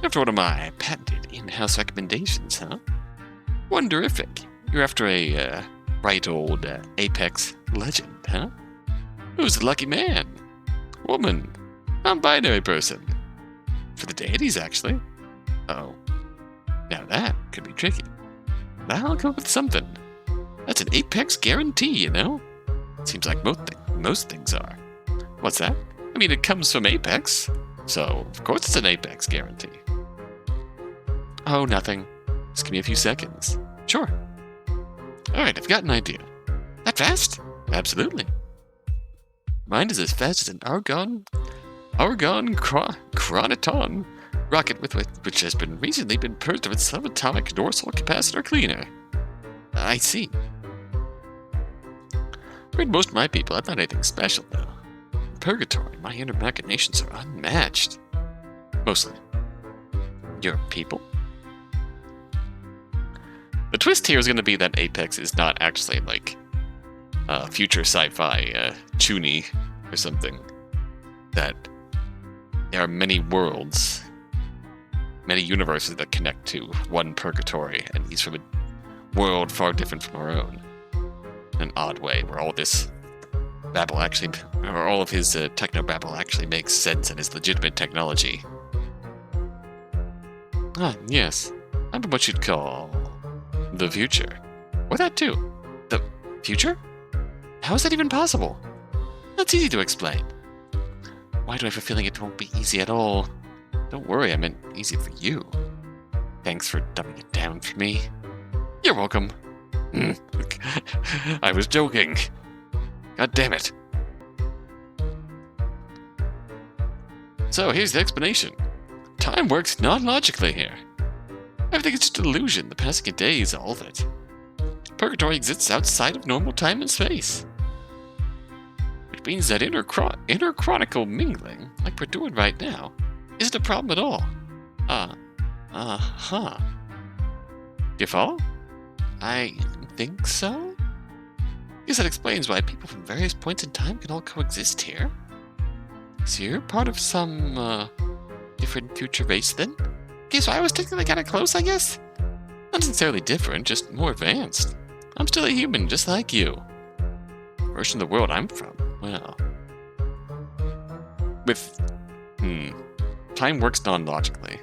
After one of my patented in-house recommendations, huh? Wonderific. You're after a, right old Apex legend, huh? Who's the lucky man? Woman. Non-binary person. For the deities, actually. Oh. Now that could be tricky. But I'll come up with something. That's an Apex guarantee, you know? Seems like most things are. What's that? I mean, it comes from Apex, so of course it's an Apex guarantee. Oh, nothing. Just give me a few seconds. Sure. Alright, I've got an idea. That fast? Absolutely. Mine is as fast as an Argon Argon Chronoton rocket which has been recently been purged of its subatomic dorsal capacitor cleaner. I see. Afraid most of my people have not anything special, though. In Purgatory, my inner machinations are unmatched. Mostly. Your people? The twist here is going to be that Apex is not actually like future sci-fi Chuny or something. That there are many worlds, many universes that connect to one Purgatory, and he's from a world far different from our own. In an odd way, where all this babble actually, or all of his techno-babble actually makes sense and is legitimate technology. Ah, yes. I'm what you'd call the future. Or that too. The future? How is that even possible? That's easy to explain. Why do I have a feeling it won't be easy at all? Don't worry, I meant easy for you. Thanks for dumbing it down for me. You're welcome. I was joking. God damn it. So here's the explanation. Time works non-logically here. Everything is just an illusion. The passing of days, all of it. Purgatory exists outside of normal time and space. Which means that interchronical mingling, like we're doing right now, isn't a problem at all. Do you follow? I think so? Guess that explains why people from various points in time can all coexist here. So you're part of some, different future race then? Okay, so I was technically kind of close, I guess? Not necessarily different, just more advanced. I'm still a human, just like you. The version of the world I'm from, well... Time works non-logically.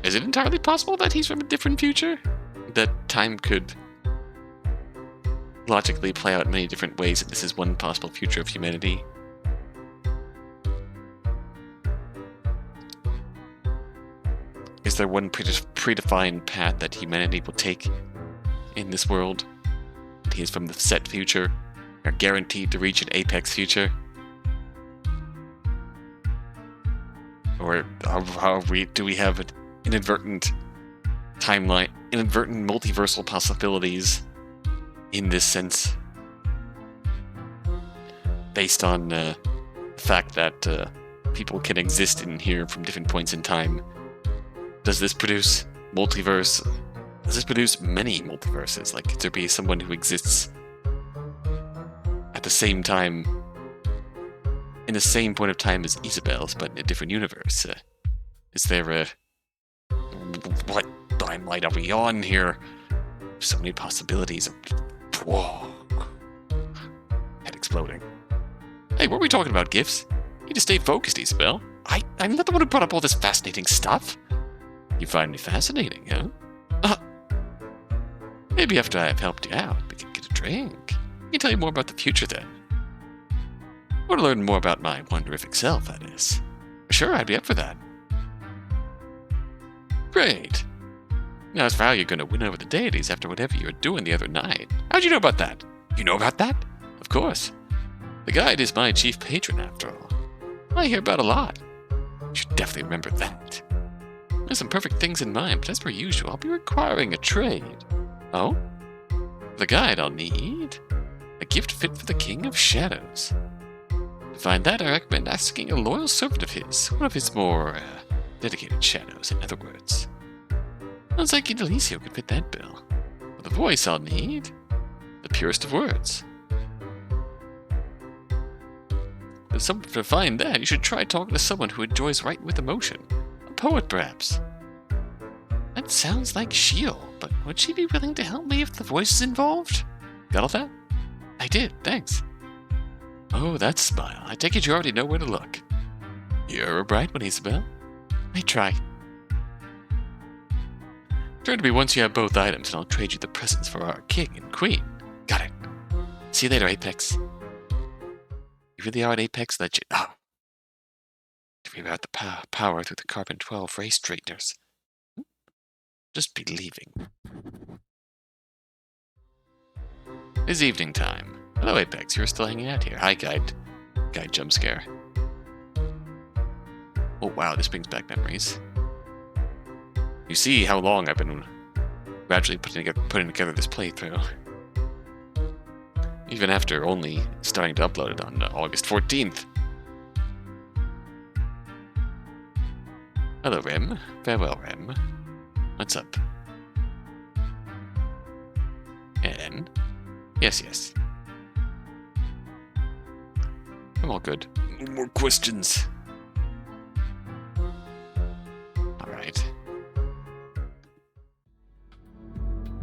Is it entirely possible that he's from a different future? That time could logically play out in many different ways, and this is one possible future of humanity? Is there one predefined path that humanity will take in this world? And he is from the set future, are guaranteed to reach an apex future? Or do we have an inadvertent timeline, inadvertent multiversal possibilities in this sense? Based on the fact that people can exist in here from different points in time. Does this produce multiverse? Does this produce many multiverses? Like, could there be someone who exists at the same time, in the same point of time as Isobel's, but in a different universe? Is there a... What timeline are we on here? So many possibilities. Whoa. Head exploding. Hey, what are we talking about, gifts? You need to stay focused, Isobel. I'm not the one who brought up all this fascinating stuff. You find me fascinating, huh? Maybe after I have helped you out, we can get a drink. I can tell you more about the future then. Or to learn more about my wonderific self, that is. Sure, I'd be up for that. Great. Now, as for how you're going to win over the deities after whatever you were doing the other night. How'd you know about that? You know about that? Of course. The guide is my chief patron, after all. I hear about a lot. You should definitely remember that. I have some perfect things in mind, but as per usual, I'll be requiring a trade. Oh? For the guide, I'll need a gift fit for the King of Shadows. To find that, I recommend asking a loyal servant of his, one of his more dedicated shadows, in other words. Sounds like Indelicio could fit that bill. For the voice, I'll need the purest of words. To find that, you should try talking to someone who enjoys writing with emotion. A poet, perhaps. That sounds like Sheol, but would she be willing to help me if the voice is involved? Got all that? I did, thanks. Oh, that smile. I take it you already know where to look. You're a bright one, Isobel. I try. Turn to me once you have both items, and I'll trade you the presents for our king and queen. Got it. See you later, Apex. You really are an Apex legend. Oh. To be about the power through the Carbon-12 race straighteners. Just be leaving. It's evening time. Hello, Apex. You're still hanging out here. Hi, Guide. Guide jump scare. Oh wow, this brings back memories. You see how long I've been gradually putting together this playthrough. Even after only starting to upload it on August 14th. Hello, Rem. Farewell, Rem. What's up? And... Yes. I'm all good. No more questions. Alright.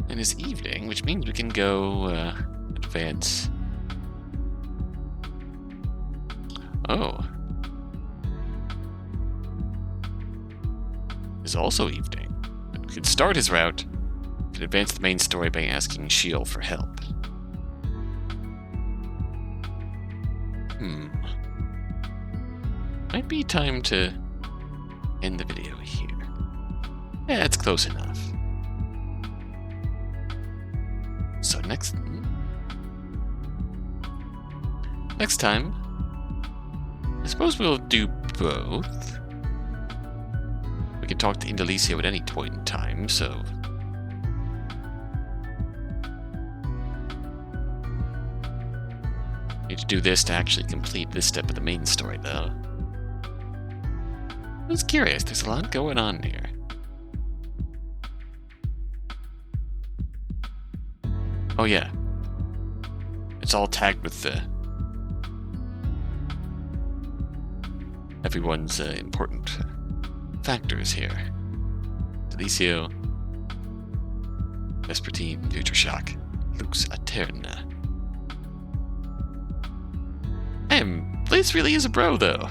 And it's evening, which means we can go, advance. Oh. It's also evening. We could start his route. We could advance the main story by asking Shiel for help. Might be time to end the video here. Yeah, it's close enough. So next time, I suppose we'll do both. We can talk to Indelicio at any point in time, so... Need to do this to actually complete this step of the main story, though. I was curious, there's a lot going on here. Oh yeah. It's all tagged with everyone's important factors here. Delicio, Vespertine, Future Shock, Lux Aeterna. Bliss really is a bro, though.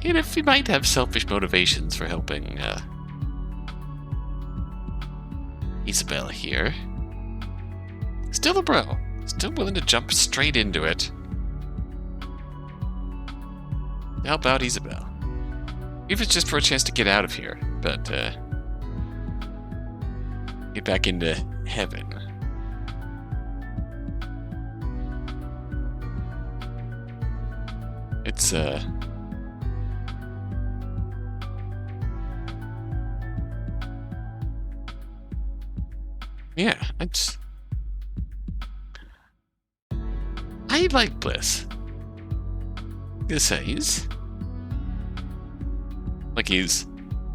Even if he might have selfish motivations for helping Isobel here. Still a bro. Still willing to jump straight into it. How about Isobel? Even if it's just for a chance to get out of here, but get back into heaven. It's yeah, I like Bliss. I'm gonna say he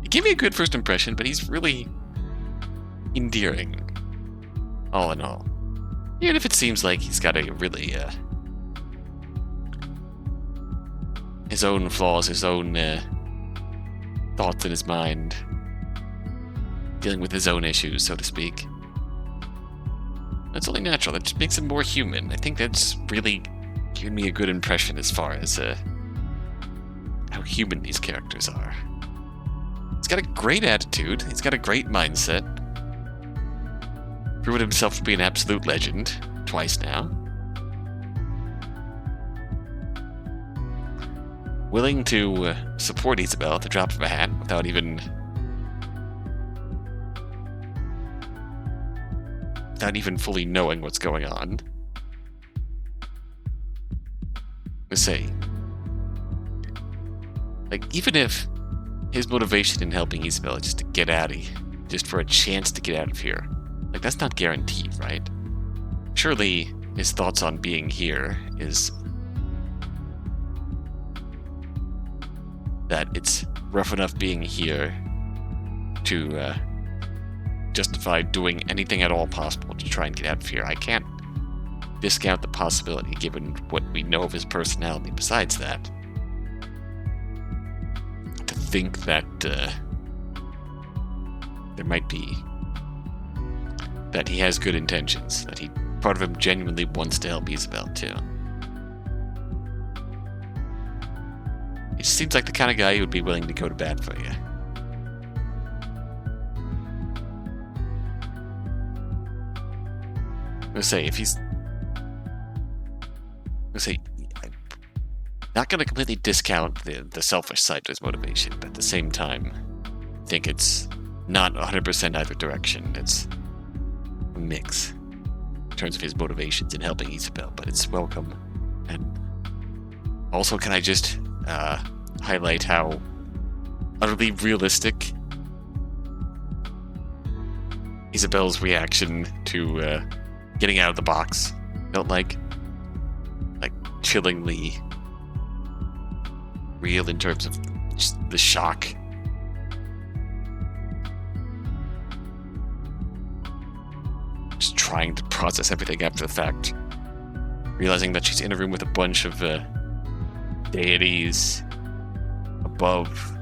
gave me a good first impression, but he's really endearing, all in all. Even if it seems like he's got a really his own flaws, his own thoughts in his mind, dealing with his own issues, so to speak. That's only natural. That just makes him more human. I think that's really given me a good impression as far as how human these characters are. He's got a great attitude. He's got a great mindset. Proven himself to be an absolute legend twice now. Willing to support Isobel at the drop of a hat without even fully knowing what's going on. Let's say, like, even if his motivation in helping Isobel is just to get out of here, just for a chance to get out of here, like, that's not guaranteed, right? Surely his thoughts on being here is that it's rough enough being here to justify doing anything at all possible to try and get out of here. I can't discount the possibility, given what we know of his personality besides that, to think that there might be, that he has good intentions, that part of him genuinely wants to help Isobel too. He seems like the kind of guy who would be willing to go to bat for you. I'm not going to completely discount the selfish side to his motivation, but at the same time, I think it's not 100% either direction. It's a mix in terms of his motivations in helping Isobel, but it's welcome. And also, can I just highlight how utterly realistic Isobel's reaction to getting out of the box felt like chillingly real in terms of just the shock. Just trying to process everything after the fact, realizing that she's in a room with a bunch of deities above,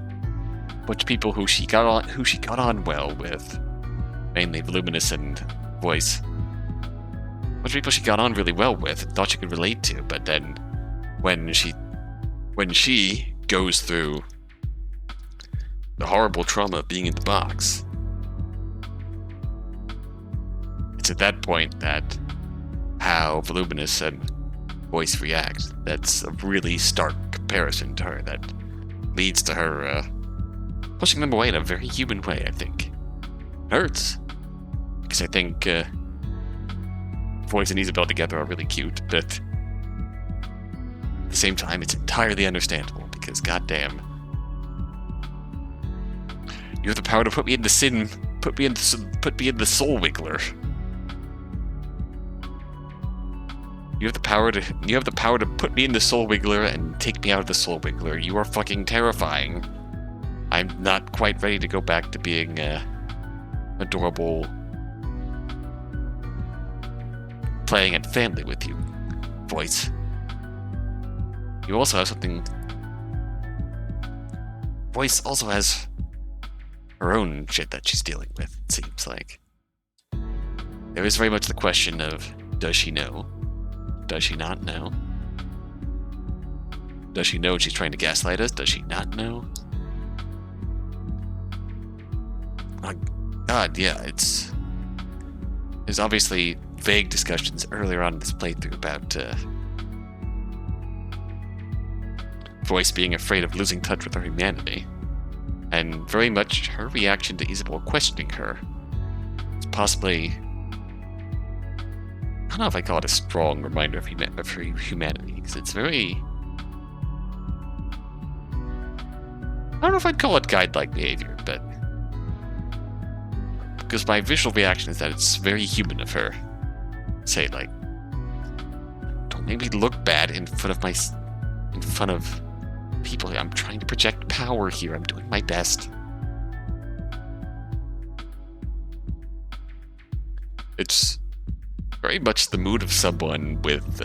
a bunch of people who she got on well with, mainly Voluminous and Voice. A bunch of people she got on really well with and thought she could relate to, but then when she goes through the horrible trauma of being in the box, it's at that point that how Voluminous and Voice react, that's a really stark comparison to her that leads to her pushing them away in a very human way, I think. It hurts, because I think Voice and Isobel together are really cute, but at the same time, it's entirely understandable, because goddamn, you have the power to put me in the sin, put me in the soul wiggler. You have the power to put me in the soul wiggler and take me out of the soul wiggler. You are fucking terrifying. I'm not quite ready to go back to being adorable, playing at family with you, Voice. You also have something. Voice also has her own shit that she's dealing with, it seems like. There is very much the question of, does she know? Does she not know? Does she know she's trying to gaslight us? Does she not know? Oh, God, yeah, there's obviously vague discussions earlier on in this playthrough about Voice being afraid of losing touch with her humanity, and very much her reaction to Isobel questioning her. It's possibly, I don't know if I call it a strong reminder of her humanity, because it's very, I don't know if I'd call it guide-like behavior, but because my visual reaction is that it's very human of her. Say, like, don't make me look bad in front of people. I'm trying to project power here. I'm doing my best. It's very much the mood of someone with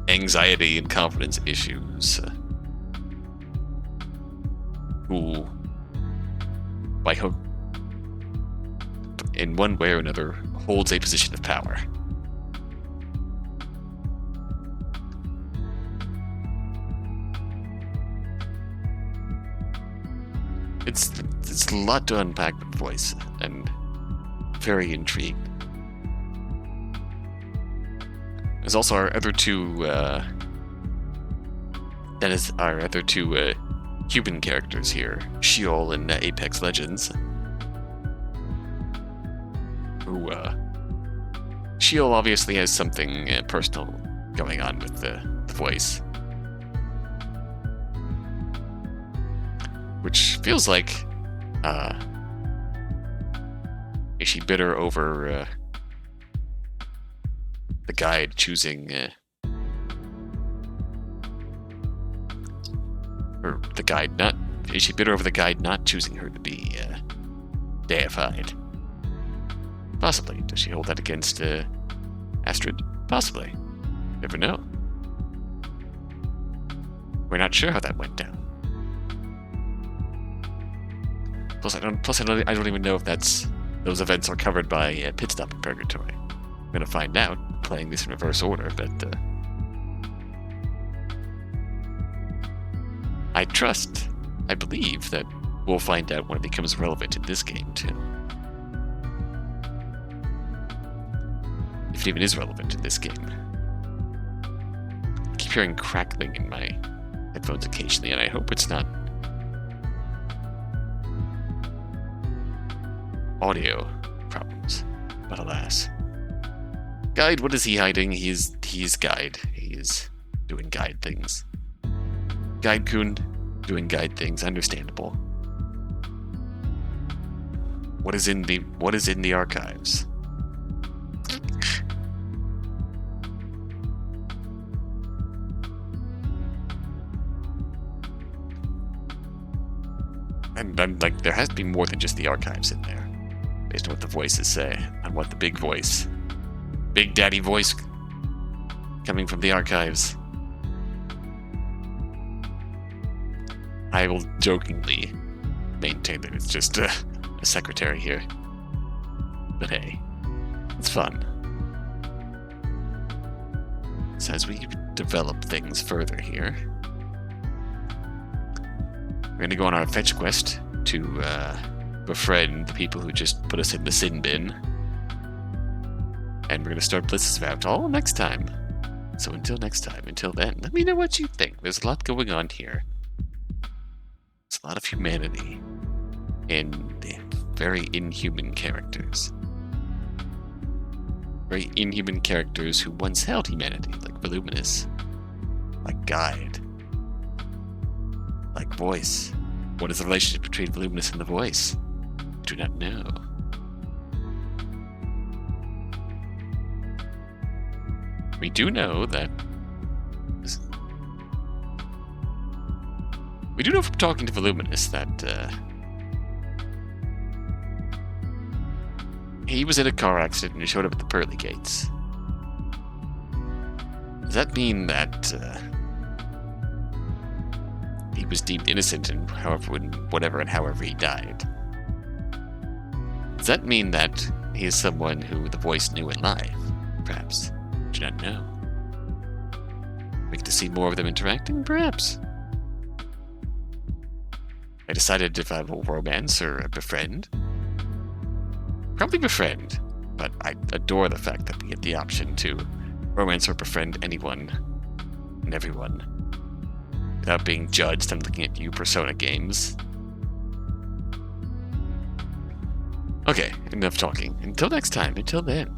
anxiety and confidence issues who, by hook, in one way or another, holds a position of power. It's a lot to unpack with Voice, and very intrigued. There's also our other two human characters here, Sheol and Apex Legends. Who, Sheol obviously has something personal going on with the Voice. Which feels like, is she bitter over the guide choosing, or the guide not, is she bitter over the guide not choosing her to be deified? Possibly. Does she hold that against Astrid? Possibly. Never know. We're not sure how that went down. Plus, I don't even know if those events are covered by Pit Stop in Purgatory. I'm gonna find out playing this in reverse order, but I believe that we'll find out when it becomes relevant in this game too. If it even is relevant in this game. I keep hearing crackling in my headphones occasionally, and I hope it's not audio problems, but alas. Guide, what is he hiding? He's Guide. He is doing Guide things. Guide Kun doing guide things, understandable. What is in the archives? And I'm like, there has to be more than just the archives in there, based on what the voices say, and what the big voice, Big Daddy voice, coming from the archives. I will jokingly maintain that it's just a secretary here, but hey, it's fun. So as we develop things further here, we're gonna go on our fetch quest to befriend the people who just put us in the sin bin. And we're gonna start Bliss's Vow all next time. So until next time, until then, let me know what you think. There's a lot going on here. There's a lot of humanity and very inhuman characters. Very inhuman characters who once held humanity, like Voluminous, like Guide, like Voice. What is the relationship between Voluminous and the Voice? I do not know. We do know that... We do know from talking to Voluminous that he was in a car accident and he showed up at the pearly gates. Does that mean that he was deemed innocent and however he died? Does that mean that he is someone who the Voice knew in life? Perhaps. I do not know. We get to see more of them interacting? Perhaps. I decided if I will romance or befriend. Probably befriend, but I adore the fact that we get the option to romance or befriend anyone and everyone without being judged. I'm looking at you, Persona games. Okay, enough talking. Until next time, until then.